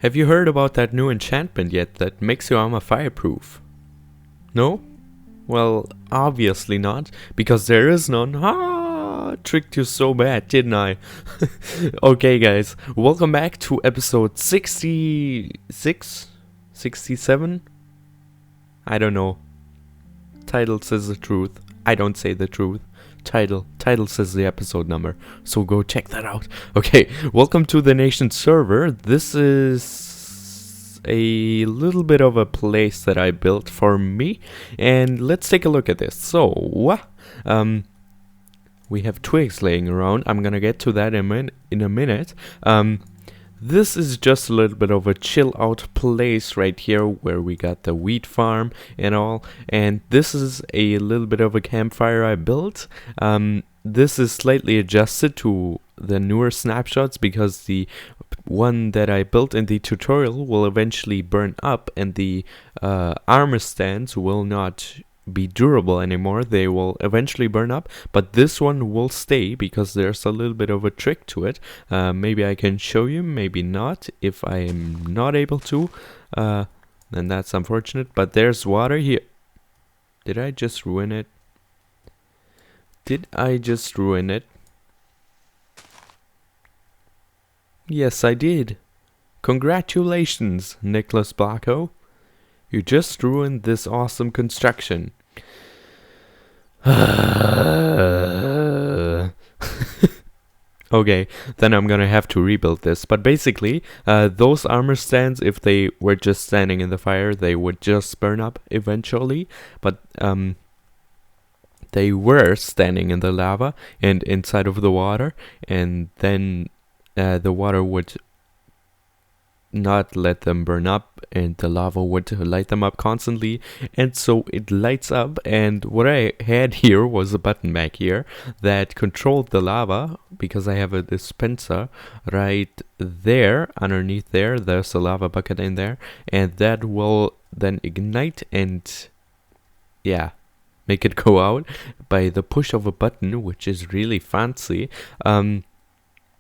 Have you heard about that new enchantment yet that makes your armor fireproof? No? Well, obviously not, because there is none. Tricked you so bad, didn't I? Okay, guys, welcome back to episode 66? 67? I don't know. Title says the truth. I don't say the truth. Title says the episode number, so go check that out. Okay, welcome to the Nation server. This is a little bit of a place that I built for me, and let's take a look at this. So, we have twigs laying around. I'm gonna get to that in a minute. This is just a little bit of a chill out place right here where we got the wheat farm and all. And this is a little bit of a campfire I built. This is slightly adjusted to the newer snapshots because the one that I built in the tutorial will eventually burn up, and the armor stands will not be durable anymore. They will eventually burn up, but this one will stay because there's a little bit of a trick to it. Maybe I can show you, maybe not. If I am not able to, then that's unfortunate, but there's water here. Did I just ruin it? Yes, I did. Congratulations, Nicholas Blacko. You just ruined this awesome construction. Okay, then I'm gonna have to rebuild this. But basically, those armor stands, if they were just standing in the fire, they would just burn up eventually. But they were standing in the lava and inside of the water, and then the water would not let them burn up, and the lava would light them up constantly, and so it lights up. And what I had here was a button back here that controlled the lava, because I have a dispenser right there. Underneath there's a lava bucket in there, and that will then ignite and make it go out by the push of a button, which is really fancy.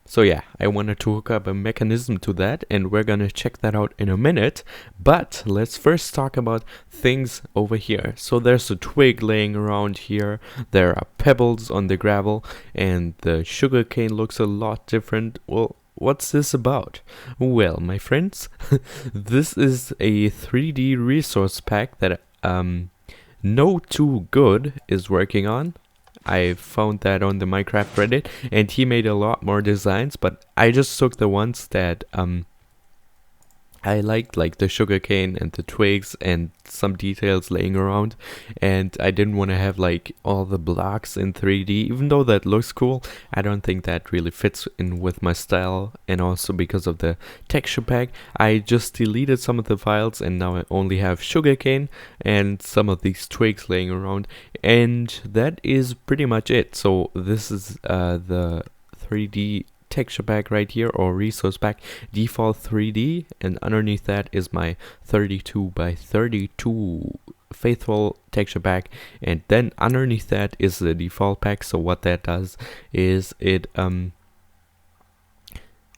So yeah, I wanted to hook up a mechanism to that, and we're gonna check that out in a minute. But let's first talk about things over here. So there's a twig laying around here, there are pebbles on the gravel, and the sugarcane looks a lot different. Well, what's this about? Well, my friends, this is a 3D resource pack that No Too Good is working on. I found that on the Minecraft Reddit, and he made a lot more designs, but I just took the ones that I liked, like the sugarcane and the twigs and some details laying around, and I didn't want to have like all the blocks in 3D. Even though that looks cool, I don't think that really fits in with my style, and also because of the texture pack, I just deleted some of the files, and now I only have sugarcane and some of these twigs laying around, and that is pretty much it. So this is the 3D texture pack right here, or resource pack, default 3D, and underneath that is my 32 by 32 faithful texture pack, and then underneath that is the default pack. So what that does is it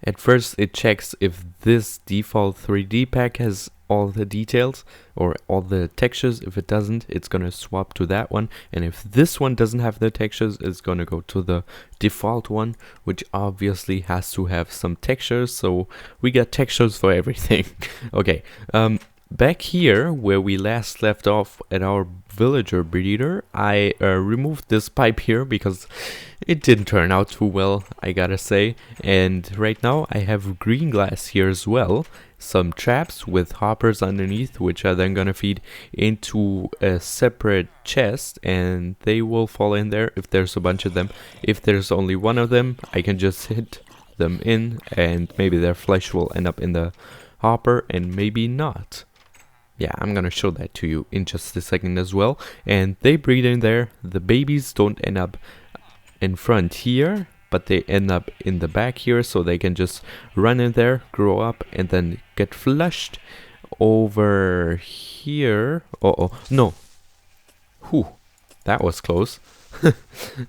at first it checks if this default 3D pack has all the details or all the textures. If it doesn't, it's gonna swap to that one, and if this one doesn't have the textures, it's gonna go to the default one, which obviously has to have some textures. So we got textures for everything. Okay, back here where we last left off at our villager breeder, I removed this pipe here because it didn't turn out too well, I gotta say. And right now I have green glass here as well, some traps with hoppers underneath, which are then gonna feed into a separate chest, and they will fall in there if there's a bunch of them. If there's only one of them, I can just hit them in, and maybe their flesh will end up in the hopper, and maybe not. Yeah, I'm gonna show that to you in just a second as well. And they breed in there. The babies don't end up in front here, but they end up in the back here, so they can just run in there, grow up, and then get flushed over here. No. Whew, that was close.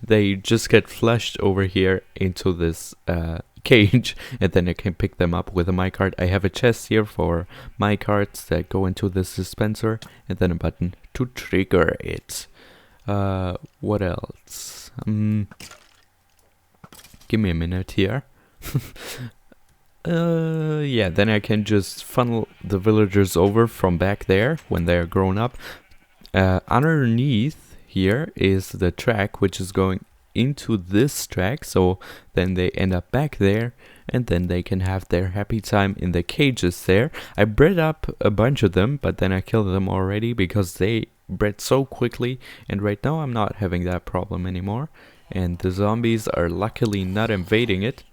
They just get flushed over here into this cage, and then I can pick them up with a minecart. I have a chest here for minecarts that go into this dispenser, and then a button to trigger it. What else? Give me a minute here. Yeah, then I can just funnel the villagers over from back there when they're grown up. Underneath here is the track, which is going into this track, so then they end up back there, and then they can have their happy time in the cages there. I bred up a bunch of them, but then I killed them already because they bred so quickly, and right now I'm not having that problem anymore, and the zombies are luckily not invading it.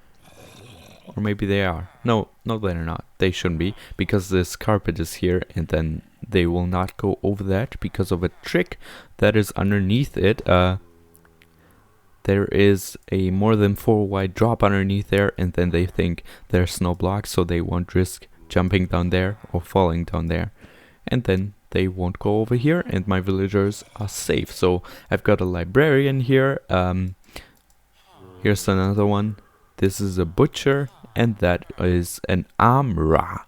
Or maybe they are. No, they're not. They shouldn't be, because this carpet is here, and then they will not go over that because of a trick that is underneath it. There is a more than 4 wide drop underneath there, and then they think there's no block, so they won't risk jumping down there or falling down there. And then they won't go over here, and my villagers are safe. So I've got a librarian here. Here's another one. This is a butcher, and that is an armorer.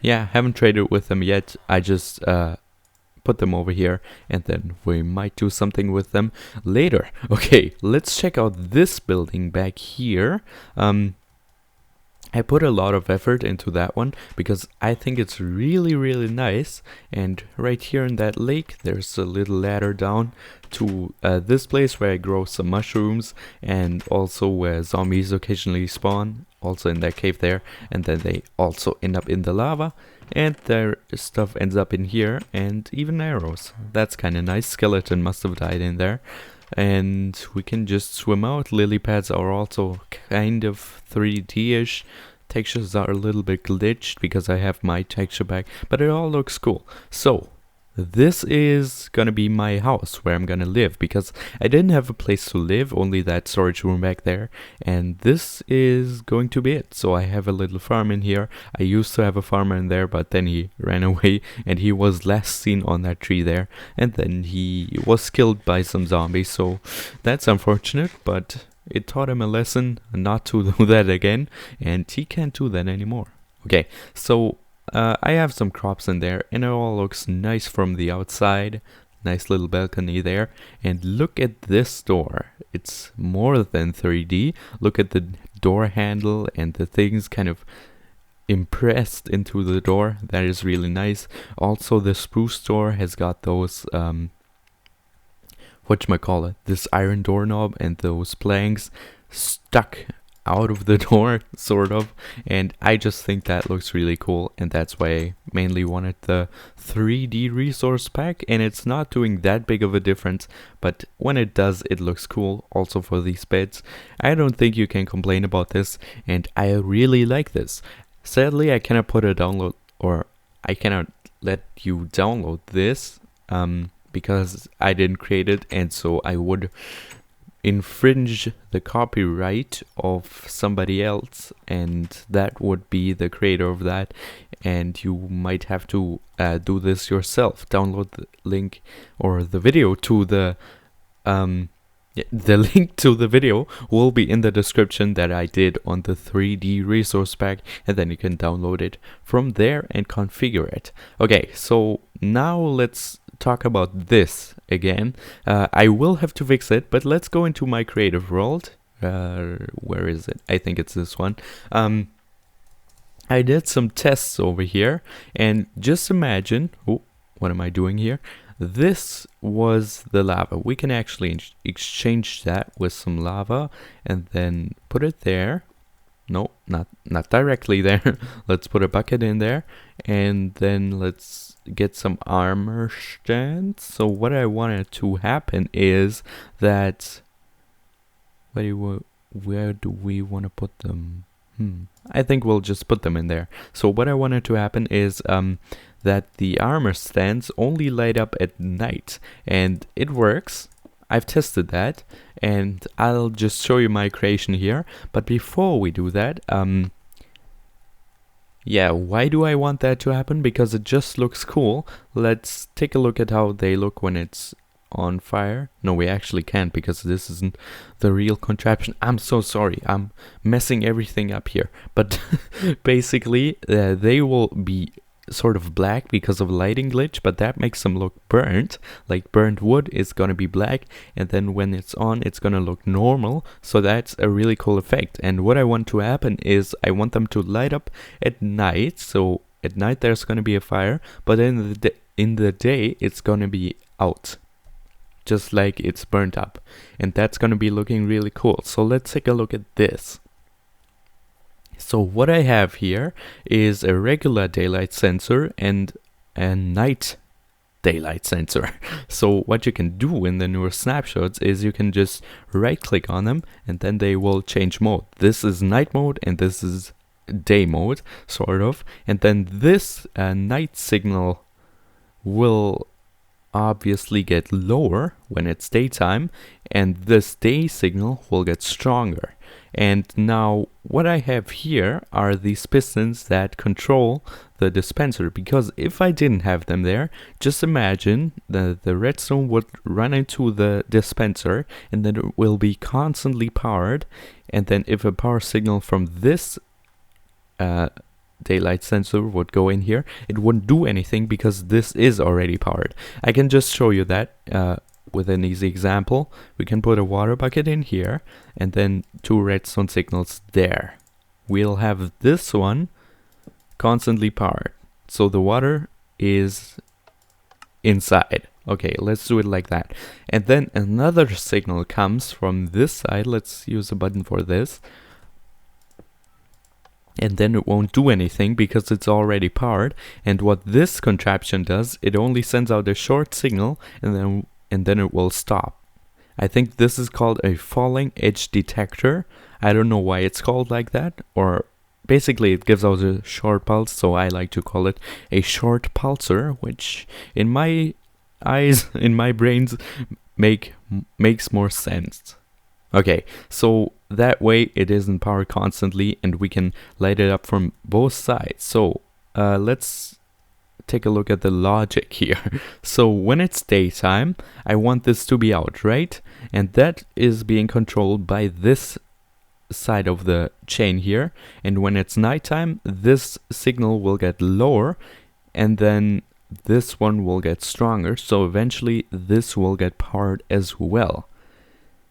Yeah, haven't traded with them yet. I just put them over here, and then we might do something with them later. Okay, let's check out this building back here. I put a lot of effort into that one because I think it's really, really nice. And right here in that lake, there's a little ladder down to this place where I grow some mushrooms, and also where zombies occasionally spawn, also in that cave there, and then they also end up in the lava, and their stuff ends up in here, and even arrows. That's kind of nice. Skeleton must have died in there. And we can just swim out. Lily pads are also kind of 3D-ish. Textures are a little bit glitched because I have my texture back, but it all looks cool. So this is gonna be my house where I'm gonna live, because I didn't have a place to live, only that storage room back there, and this is going to be it. So I have a little farm in here. I used to have a farmer in there, but then he ran away, and he was last seen on that tree there, and then he was killed by some zombies. So that's unfortunate, but it taught him a lesson not to do that again, and he can't do that anymore. Okay, so I have some crops in there, and it all looks nice from the outside. Nice little balcony there. And look at this door. It's more than 3D. Look at the door handle and the things kind of impressed into the door. That is really nice. Also, the spruce door has got those whatchamacallit, this iron doorknob and those planks stuck out of the door, sort of, and I just think that looks really cool, and that's why I mainly wanted the 3D resource pack. And it's not doing that big of a difference, but when it does, it looks cool. Also for these beds, I don't think you can complain about this, and I really like this. Sadly, I cannot put a download, or I cannot let you download this because I didn't create it, and so I would infringe the copyright of somebody else, and that would be the creator of that, and you might have to do this yourself. Download the link or the video to the link to the video will be in the description that I did on the 3D resource pack, and then you can download it from there and configure it. Okay, so now let's talk about this again. I will have to fix it, but let's go into my creative world. Where is it? I think it's this one. I did some tests over here, and just imagine, oh, what am I doing here? This was the lava. We can actually exchange that with some lava and then put it there. No, not directly there. Let's put a bucket in there, and then let's get some armor stands. So what I wanted to happen is that where do we want to put them? I think we'll just put them in there. So what I wanted to happen is that the armor stands only light up at night, and it works. I've tested that, and I'll just show you my creation here. But before we do that, yeah, why do I want that to happen? Because it just looks cool. Let's take a look at how they look when it's on fire. No, we actually can't because this isn't the real contraption. I'm so sorry. I'm messing everything up here. But basically, they will be sort of black because of lighting glitch, but that makes them look burnt. Like burnt wood is gonna be black, and then when it's on, it's gonna look normal. So that's a really cool effect. And what I want to happen is I want them to light up at night. So at night there's gonna be a fire, but in the day it's gonna be out, just like it's burnt up, and that's gonna be looking really cool. So let's take a look at this. So what I have here is a regular daylight sensor and a night daylight sensor. So what you can do in the newer snapshots is you can just right click on them and then they will change mode. This is night mode and this is day mode, sort of. And then this night signal will obviously get lower when it's daytime, and this day signal will get stronger. And now what I have here are these pistons that control the dispenser, because if I didn't have them there, just imagine the redstone would run into the dispenser and then it will be constantly powered, and then if a power signal from this daylight sensor would go in here, it wouldn't do anything because this is already powered. I can just show you that with an easy example. We can put a water bucket in here and then 2 redstone signals there. We'll have this one constantly powered, so the water is inside. Okay, let's do it like that. And then another signal comes from this side. Let's use a button for this. And then it won't do anything because it's already powered. And what this contraption does, it only sends out a short signal and then it will stop. I think this is called a falling edge detector. I don't know why it's called like that, or basically it gives out a short pulse, so I like to call it a short pulsar, which in my eyes, in my brains, makes more sense. Okay, so that way it isn't powered constantly and we can light it up from both sides. So let's take a look at the logic here. So when it's daytime, I want this to be out, right? And that is being controlled by this side of the chain here. And when it's nighttime, this signal will get lower and then this one will get stronger. So eventually this will get powered as well.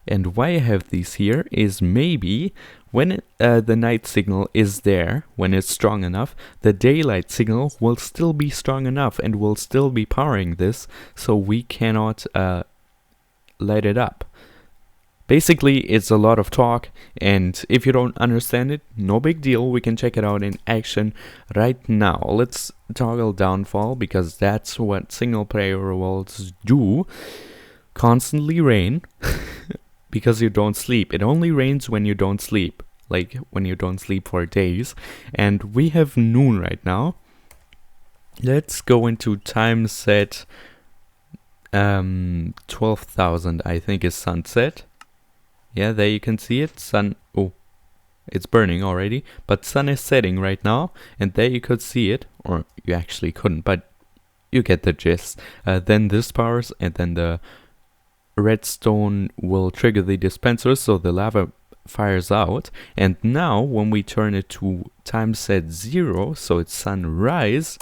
And why I have these here is maybe when the night signal is there, when it's strong enough, the daylight signal will still be strong enough and will still be powering this, so we cannot light it up. Basically, it's a lot of talk, and if you don't understand it, no big deal. We can check it out in action right now. Let's toggle downfall, because that's what single player worlds do. Constantly rain. Because you don't sleep. It only rains when you don't sleep, like when you don't sleep for days. And we have noon right now. Let's go into time set 12,000, I think is sunset. Yeah, there you can see it. Sun, oh, it's burning already, but sun is setting right now, and there you could see it, or you actually couldn't, but you get the gist. Then this powers, and then the redstone will trigger the dispenser, so the lava fires out. And now when we turn it to time set 0, so it's sunrise,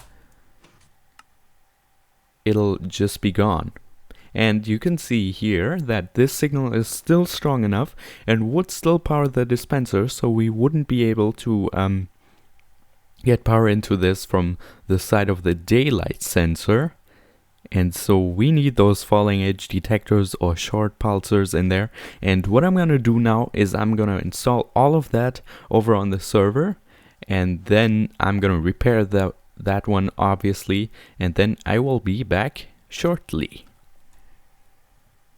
it'll just be gone. And you can see here that this signal is still strong enough and would still power the dispenser, so we wouldn't be able to get power into this from the side of the daylight sensor. And so we need those falling edge detectors or short pulsars in there. And what I'm going to do now is I'm going to install all of that over on the server. And then I'm going to repair that one, obviously. And then I will be back shortly.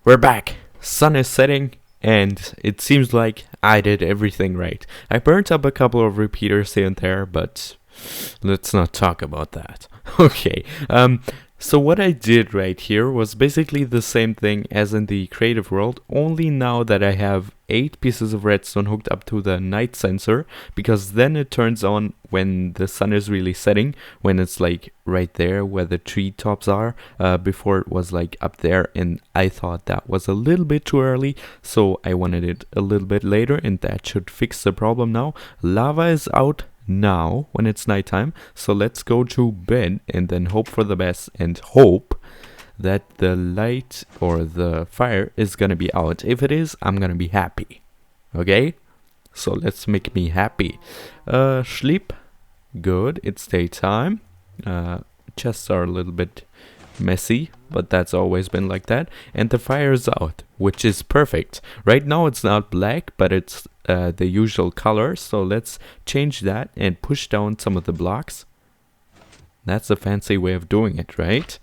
We're back. Sun is setting. And it seems like I did everything right. I burnt up a couple of repeaters here and there, but let's not talk about that. Okay. So what I did right here was basically the same thing as in the creative world, only now that I have 8 pieces of redstone hooked up to the night sensor, because then it turns on when the sun is really setting, when it's like right there where the treetops are. Before it was like up there, and I thought that was a little bit too early, so I wanted it a little bit later, and that should fix the problem now. Lava is out now when it's nighttime, so let's go to bed and then hope for the best and hope that the light or the fire is gonna be out. If it is, I'm gonna be happy. Okay, so let's make me happy. Sleep. Good, it's daytime. Chests are a little bit messy, but that's always been like that. And the fire is out, which is perfect. Right now it's not black, but it's the usual color, so let's change that and push down some of the blocks. That's a fancy way of doing it, right?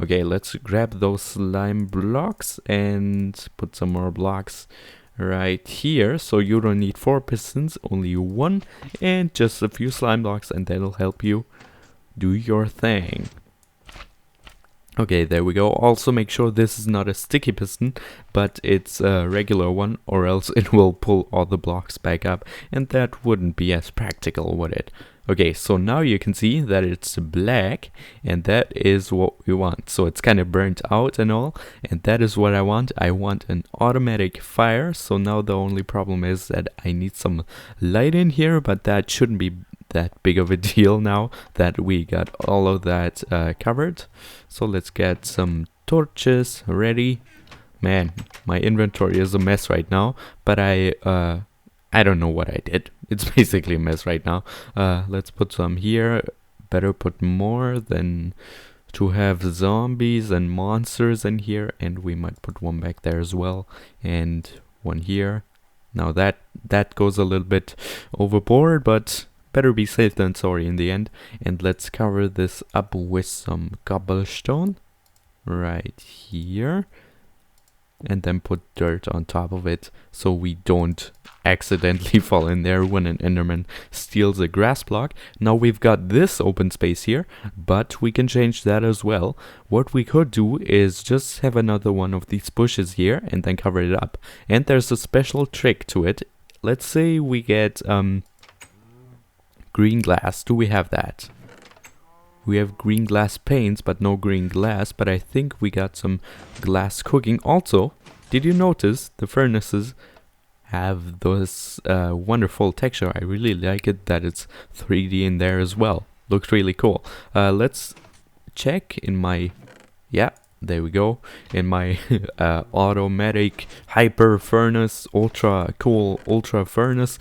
Okay, let's grab those slime blocks and put some more blocks right here, so you don't need 4 pistons, only 1, and just a few slime blocks, and that'll help you do your thing. Okay, there we go. Also make sure this is not a sticky piston, but it's a regular one, or else it will pull all the blocks back up, and that wouldn't be as practical, would it? Okay, so now you can see that it's black, and that is what we want. So it's kind of burnt out and all, and that is what I want. I want an automatic fire. So now the only problem is that I need some light in here, but that shouldn't be that big of a deal now that we got all of that covered. So let's get some torches ready. Man, my inventory is a mess right now, but I don't know what I did. It's basically a mess right now. Let's put some here. Better put more than to have zombies and monsters in here, and we might put one back there as well, and one here. Now that goes a little bit overboard, but better be safe than sorry in the end. And let's cover this up with some cobblestone right here, and then put dirt on top of it so we don't accidentally fall in there when an enderman steals a grass block. Now we've got this open space here, but we can change that as well. What we could do is just have another one of these bushes here and then cover it up. And there's a special trick to it. Let's say we get green glass. Do we have that? We have green glass panes, but no green glass. But I think we got some glass cooking. Also, did you notice the furnaces have this wonderful texture? I really like it that it's 3D in there as well. Looks really cool. Let's check in my... Yeah, there we go. In my automatic hyper furnace, ultra cool ultra furnace.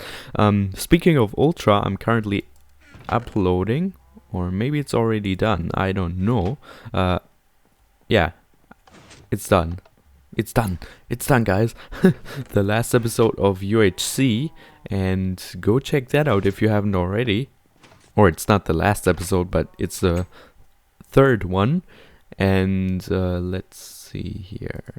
Speaking of ultra, I'm currently uploading, or maybe it's already done. I don't know. Yeah, it's done. It's done. It's done, guys. The last episode of UHC, and go check that out if you haven't already. Or it's not the last episode, but it's the 3rd one. And let's see here.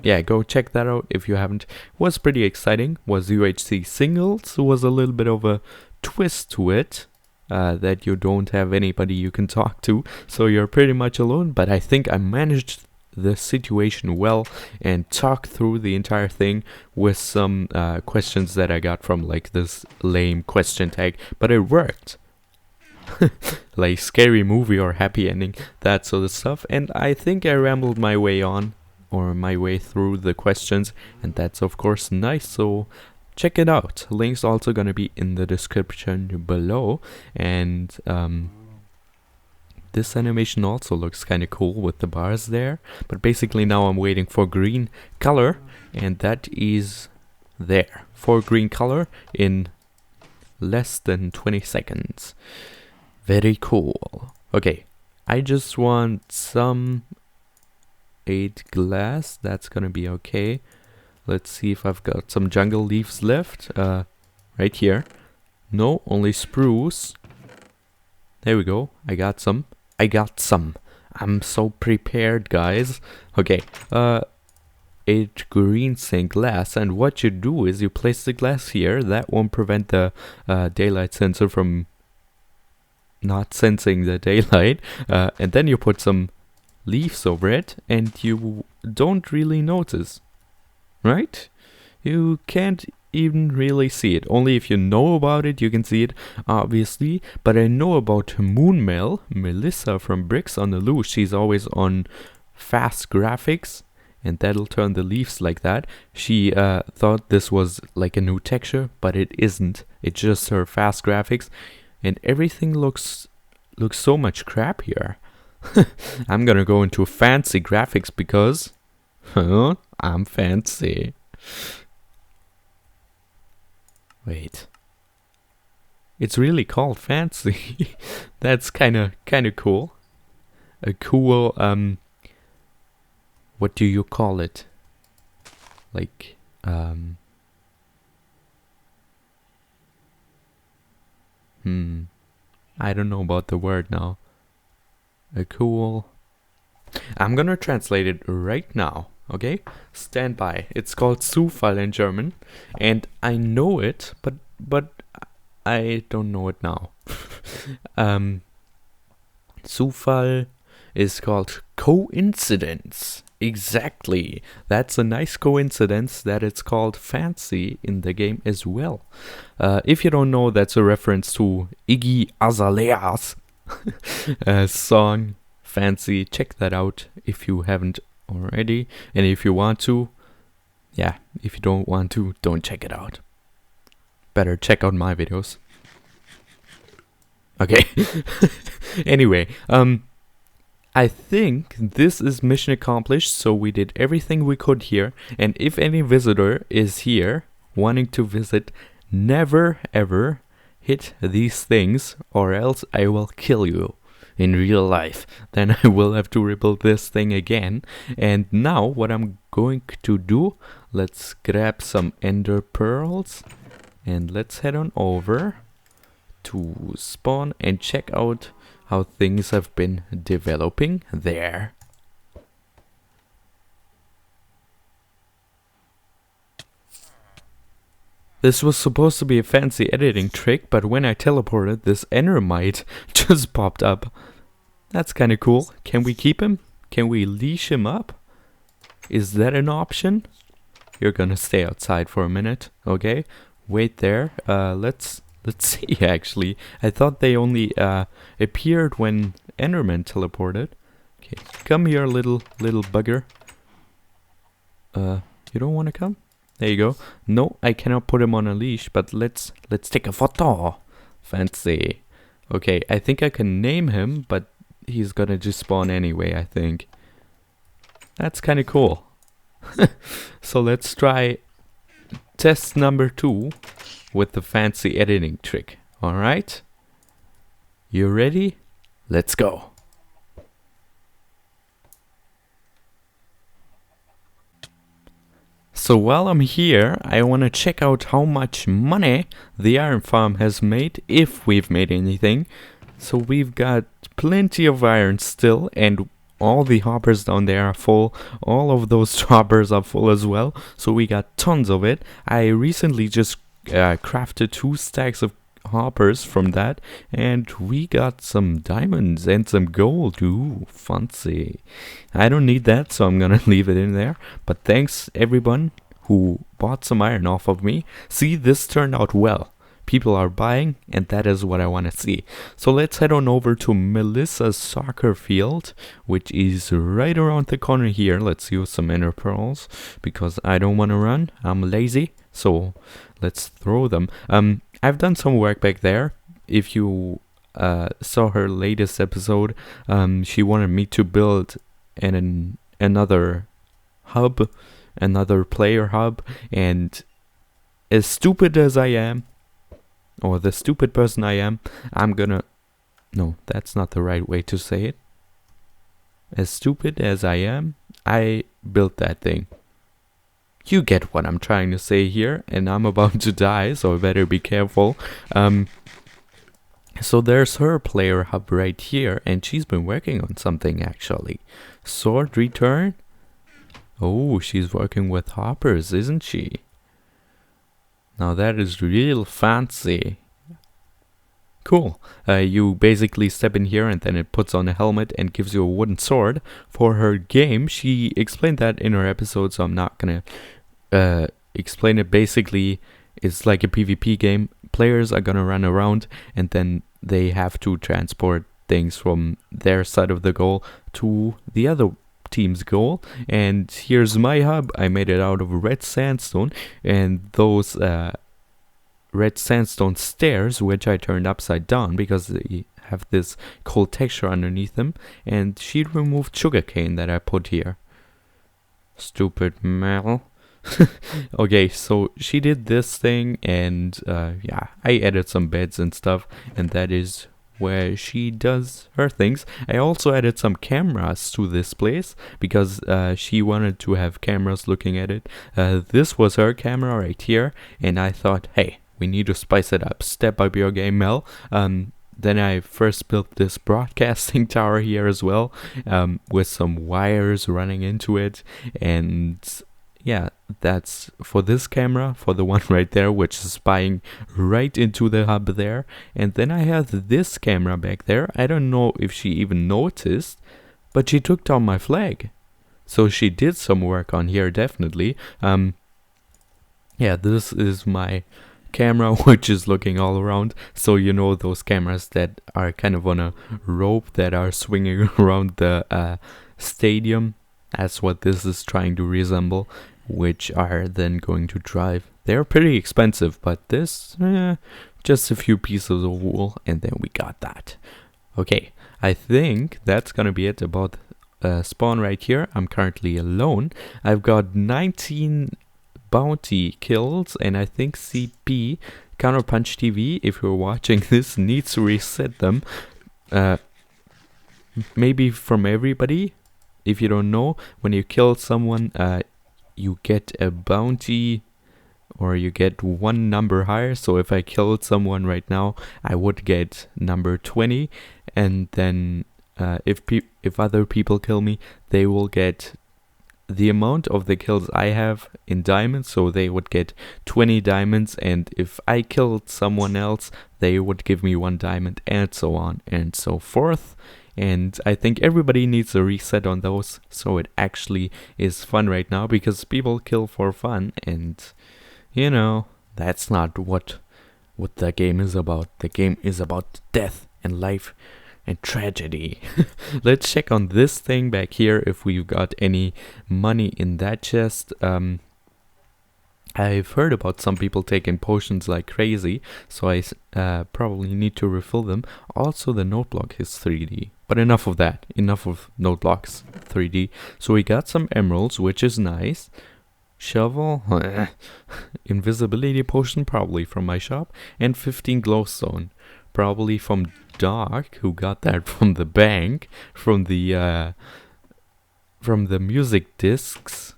Yeah, go check that out if you haven't. Was pretty exciting. Was UHC singles. Was a little bit of a twist to it. That you don't have anybody you can talk to, so you're pretty much alone. But I think I managed the situation well and talk through the entire thing with some questions that I got from like this lame question tag, but it worked. Like scary movie or happy ending, that sort of stuff. And I think I rambled my way on, or my way through the questions, and that's of course nice, so check it out. Link's also gonna be in the description below. And this animation also looks kind of cool with the bars there. But basically now I'm waiting for green color, and that is there. For green color in less than 20 seconds. Very cool. Okay, I just want some 8 glass. That's gonna be okay. Let's see if I've got some jungle leaves left. Right here. No, only spruce. There we go. I got some. I'm so prepared, guys. Okay. 8 green stained glass. And what you do is you place the glass here. That won't prevent the daylight sensor from not sensing the daylight. And then you put some leaves over it and you don't really notice, right? You can't even really see it. Only if you know about it, you can see it, obviously. But I know about Moonmel, Melissa from Bricks on the Loose. She's always on fast graphics, and that'll turn the leaves like that. She thought this was like a new texture, but it isn't. It's just her fast graphics, and everything looks so much crappier. I'm gonna go into fancy graphics because I'm fancy. Wait. It's really called fancy. That's kind of cool. A cool what do you call it? Like I don't know about the word now. A cool. I'm gonna translate it right now. Okay, stand by. It's called Zufall in German, and I know it, but I don't know it now. Zufall is called coincidence. Exactly. That's a nice coincidence that it's called fancy in the game as well. If you don't know, that's a reference to Iggy Azalea's song Fancy. Check that out if you haven't already, and if you want to, yeah, if you don't want to, don't check it out. Better check out my videos. Okay. Anyway, I think this is mission accomplished, so we did everything we could here, and if any visitor is here wanting to visit, never ever hit these things or else I will kill you in real life. Then I will have to rebuild this thing again. And now what I'm going to do, let's grab some ender pearls and let's head on over to spawn and check out how things have been developing there. This was supposed to be a fancy editing trick, but when I teleported, this endermite just popped up. That's kind of cool. Can we keep him? Can we leash him up? Is that an option? You're gonna stay outside for a minute, okay? Wait there. Let's see. Actually, I thought they only appeared when Enderman teleported. Okay, come here, little bugger. You don't want to come? There you go. No, I cannot put him on a leash, but let's take a photo. Fancy. Okay, I think I can name him, but he's gonna just spawn anyway, I think. That's kind of cool. So let's try test number 2 with the fancy editing trick. Alright? You ready? Let's go. So while I'm here, I want to check out how much money the iron farm has made, if we've made anything. So we've got plenty of iron still, and all the hoppers down there are full. All of those hoppers are full as well, so we got tons of it. I recently just crafted 2 stacks of hoppers from that, and we got some diamonds and some gold. Ooh, fancy. I don't need that, so I'm gonna leave it in there, but thanks everyone who bought some iron off of me. See, this turned out well. People are buying, and that is what I want to see. So let's head on over to Melissa's soccer field, which is right around the corner here. Let's use some ender pearls because I don't want to run. I'm lazy, so let's throw them. I've done some work back there. If you saw her latest episode, she wanted me to build another hub, another player hub, and as stupid as I am, or the stupid person I am, I'm gonna... No, that's not the right way to say it. As stupid as I am, I built that thing. You get what I'm trying to say here, and I'm about to die, so I better be careful. So there's her player hub right here, and she's been working on something actually. Sword return? Oh, she's working with hoppers, isn't she? Now that is real fancy. cool. You basically step in here and then it puts on a helmet and gives you a wooden sword. For her game, she explained that in her episode, so I'm not gonna explain it. Basically, it's like a PvP game. Players are gonna run around and then they have to transport things from their side of the goal to the other team's goal. And here's my hub. I made it out of red sandstone, and those red sandstone stairs, which I turned upside down because they have this cold texture underneath them. And she removed sugarcane that I put here. Stupid Mel. Okay, so she did this thing, and yeah, I added some beds and stuff, and that is where she does her things. I also added some cameras to this place because she wanted to have cameras looking at it. This was her camera right here, and I thought, hey, we need to spice it up. Step up your game, Mel. Then I first built this broadcasting tower here as well, with some wires running into it. And yeah, that's for this camera, for the one right there, which is spying right into the hub there. And then I have this camera back there. I don't know if she even noticed, but she took down my flag. So she did some work on here, definitely. Yeah, this is my camera, which is looking all around. So you know those cameras that are kind of on a rope that are swinging around the stadium. That's what this is trying to resemble, which are then going to drive. They're pretty expensive, but this, just a few pieces of wool, and then we got that. Okay, I think that's gonna be it about spawn right here. I'm currently alone. I've got 19 bounty kills, and I think CP, Counterpunch TV, if you're watching this, needs to reset them. Maybe from everybody. If you don't know, when you kill someone, you get a bounty, or you get one number higher. So if I killed someone right now, I would get number 20, and then if other people kill me, they will get the amount of the kills I have in diamonds, so they would get 20 diamonds, and if I killed someone else, they would give me 1 diamond, and so on and so forth. And I think everybody needs a reset on those, so it actually is fun right now, because people kill for fun, and you know, that's not what the game is about. The game is about death and life and tragedy. Let's check on this thing back here if we've got any money in that chest. I've heard about some people taking potions like crazy, so I probably need to refill them. Also, the note block is 3D. But enough of that. Enough of note blocks 3D. So we got some emeralds, which is nice. Shovel. Invisibility potion, probably from my shop. And 15 glowstone. Probably from Doc, who got that from the bank. From the music discs.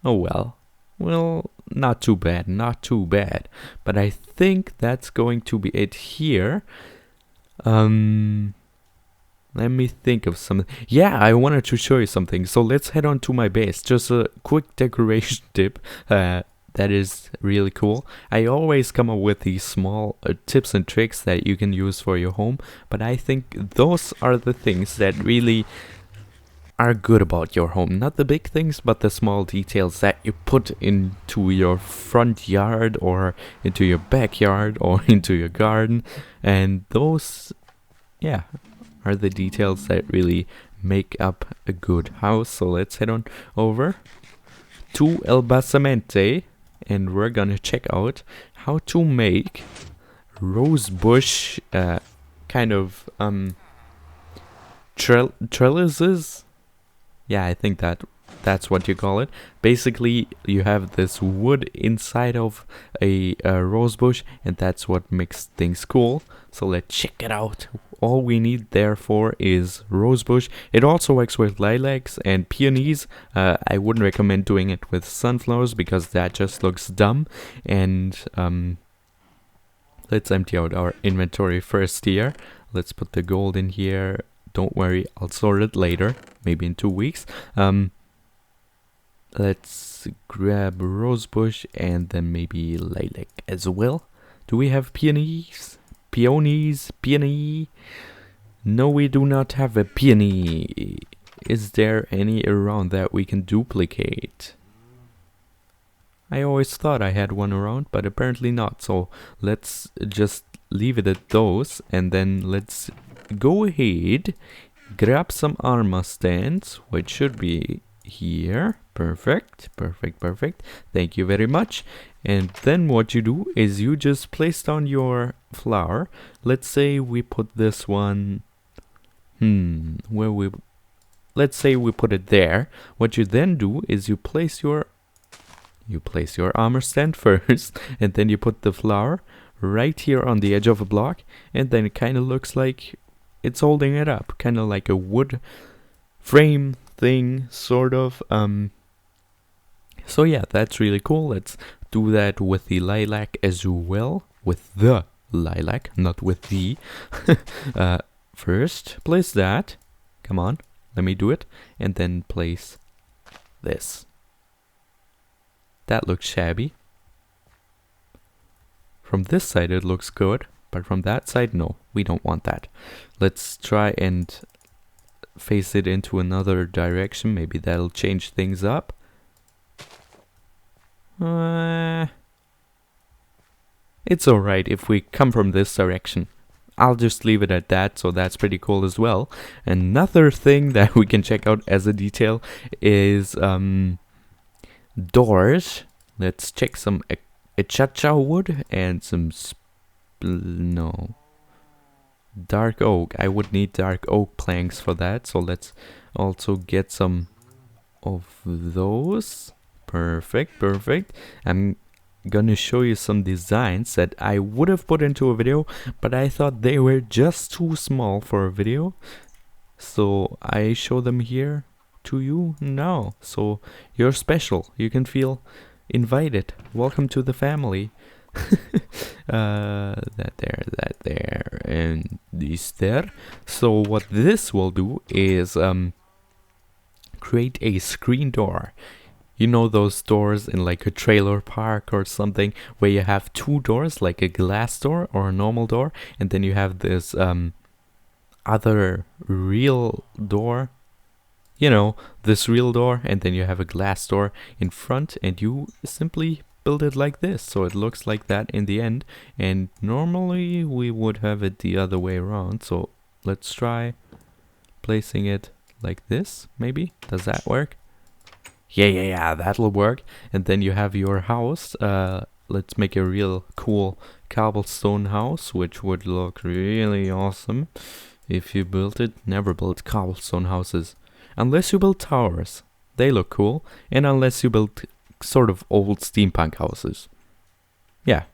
Oh well. Well, not too bad, not too bad. But I think that's going to be it here. Let me think of something. Yeah, I wanted to show you something. So let's head on to my base. Just a quick decoration tip. That is really cool. I always come up with these small tips and tricks that you can use for your home. But I think those are the things that really are good about your home. Not the big things, but the small details that you put into your front yard, or into your backyard, or into your garden. And those, yeah, are the details that really make up a good house. So let's head on over to El Basamente, and we're gonna check out how to make rosebush kind of trellises. Yeah, I think that's what you call it. Basically, you have this wood inside of a rosebush, and that's what makes things cool. So let's check it out. All we need therefore is rosebush. It also works with lilacs and peonies. I wouldn't recommend doing it with sunflowers because that just looks dumb. And let's empty out our inventory first here. Let's put the gold in here. Don't worry, I'll sort it later, maybe in 2 weeks. Let's grab rosebush and then maybe lilac as well. Do we have peonies? peonies. Peony. No, we do not have a peony. Is there any around that we can duplicate? I always thought I had one around, but apparently not. So let's just leave it at those, and then let's go ahead, grab some armor stands, which should be here. Perfect, perfect, perfect. Thank you very much. And then what you do is you just place down your flower. Let's say we put this one, let's say we put it there. What you then do is you place your armor stand first, and then you put the flower right here on the edge of a block, and then it kind of looks like it's holding it up, kind of like a wood frame thing, sort of. So yeah, that's really cool. Let's do that with the lilac as well, with the lilac, not with the. First, place that. Come on, let me do it, and then place this. That looks shabby. From this side it looks good, but from that side, no, we don't want that. Let's try and face it into another direction. Maybe that'll change things up. It's alright if we come from this direction. I'll just leave it at that, so that's pretty cool as well. Another thing that we can check out as a detail is doors. Let's check some acacia wood and some dark oak. I would need dark oak planks for that, so let's also get some of those. Perfect, perfect. I'm gonna show you some designs that I would have put into a video, but I thought they were just too small for a video, so I show them here to you now. So you're special, you can feel invited. Welcome to the family. That there, and this there. So what this will do is create a screen door. You know those doors in like a trailer park or something, where you have two doors, like a glass door or a normal door, and then you have this other real door. You know, this real door, and then you have a glass door in front, and you simply build it like this, so it looks like that in the end. And normally we would have it the other way around, so let's try placing it like this. Maybe, does that work? Yeah, that'll work. And then you have your house. Let's make a real cool cobblestone house, which would look really awesome if you built it. Never build cobblestone houses unless you build towers. They look cool. And unless you build sort of old steampunk houses. Yeah.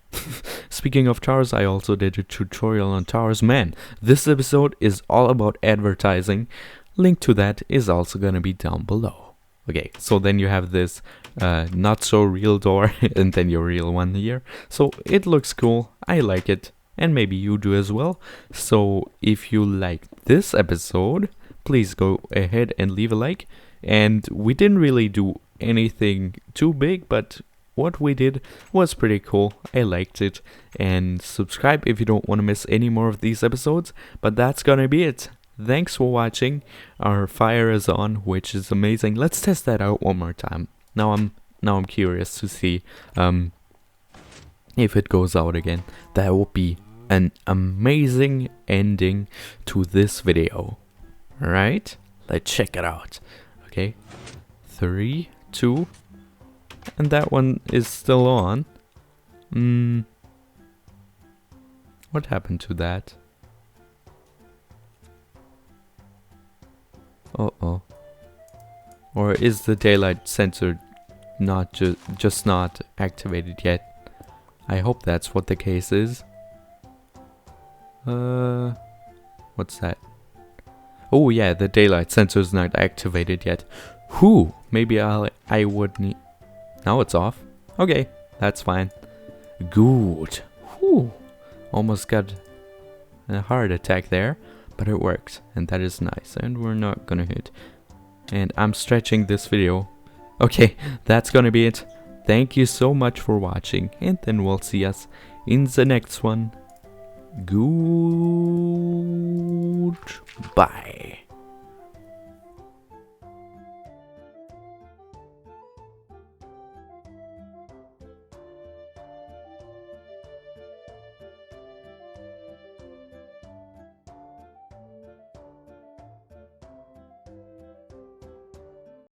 Speaking of towers, I also did a tutorial on towers. Man, this episode is all about advertising. Link to that is also gonna be down below. Okay, so then you have this not so real door and then your real one here. So it looks cool. I like it. And maybe you do as well. So if you like this episode, please go ahead and leave a like. And we didn't really do anything too big, but what we did was pretty cool. I liked it. And subscribe if you don't want to miss any more of these episodes. But that's gonna be it. Thanks for watching. Our fire is on, which is amazing. Let's test that out one more time. Now I'm curious to see if it goes out again. That would be an amazing ending to this video. Alright, let's check it out. Okay, 3, 2, and that one is still on. What happened to that? Uh-oh. Or is the daylight sensor not just not activated yet? I hope that's what the case is. What's that? Oh yeah, the daylight sensor is not activated yet. Whew, maybe I would need... Now it's off. Okay, that's fine. Good. Whew. Almost got a heart attack there. But it works, and that is nice, and we're not gonna hit. And I'm stretching this video. Okay, that's gonna be it. Thank you so much for watching, and then we'll see us in the next one. Goodbye.